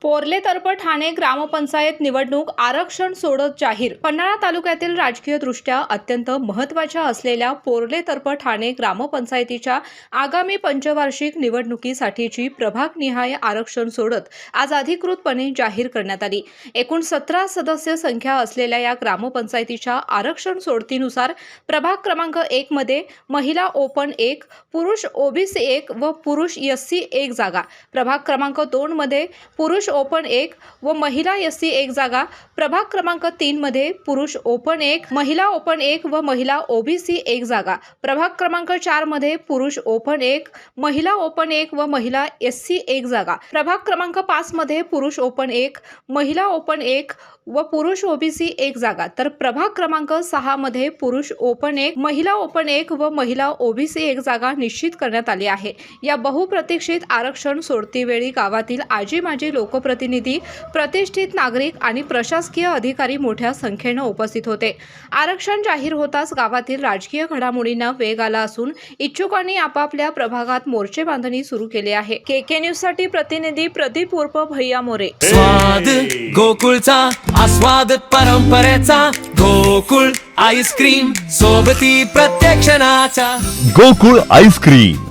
पोर्ले तर्फ ठाणे ग्रामपंचायत निवडणूक आरक्षण सोडत जाहीर. पन्हाळा तालुक्यातील राजकीयदृष्ट्या अत्यंत महत्त्वाच्या असलेल्या पोर्ले तर्फ ठाणे ग्रामपंचायतीच्या आगामी पंचवार्षिक निवडणुकीसाठीची प्रभागनिहाय आरक्षण सोडत आज अधिकृतपणे जाहीर करण्यात आली. एकूण 17 सदस्य संख्या असलेल्या या ग्रामपंचायतीच्या आरक्षण सोडतीनुसार प्रभाग क्रमांक 1 मध्ये महिला ओपन 1, पुरुष ओबीसी 1 व पुरुष एससी 1 जागा, प्रभाग क्रमांक 2 मध्ये पुरुष ओपन 1 व महिला एससी 1 जागा, प्रभाग क्रमांक 3 मध्ये पुरुष ओपन 1, महिला ओपन 1 व महिला ओबीसी 1 जागा, प्रभाग क्रमांक 4 मध्ये पुरुष ओपन 1, महिला ओपन 1 व महिला एससी 1 जागा, प्रभाग क्रमांक 5 मध्ये पुरुष ओपन 1, महिला ओपन 1 व पुरुष ओबीसी 1 जागा, तर प्रभाग क्रमांक 6 मध्ये पुरुष ओपन 1, महिला ओपन 1 व महिला ओबीसी 1 जागा निश्चित करण्यात आली आहे. या बहुप्रतीक्षित आरक्षण सोडतीवेळी गावातील आजी माजी लोकप्रतिनिधी, प्रतिष्ठित नागरिक आणि प्रशासकीय अधिकारी मोठ्या संख्येने उपस्थित होते. आरक्षण जाहीर होताच गावातील राजकीय घडामोडींना वेग आला असून इच्छुकांनी आपापल्या प्रभागात मोर्चे बांधणी सुरू केली आहे. केके न्यूज साठी प्रतिनिधी प्रदीप उर्फ भैया मोरे. स्वाद गोकुळचा आस्वाद परंपरेचा, गोकुळ आईस्क्रीम सोबती प्रत्येक क्षणाचा. गोकुळ आईस्क्रीम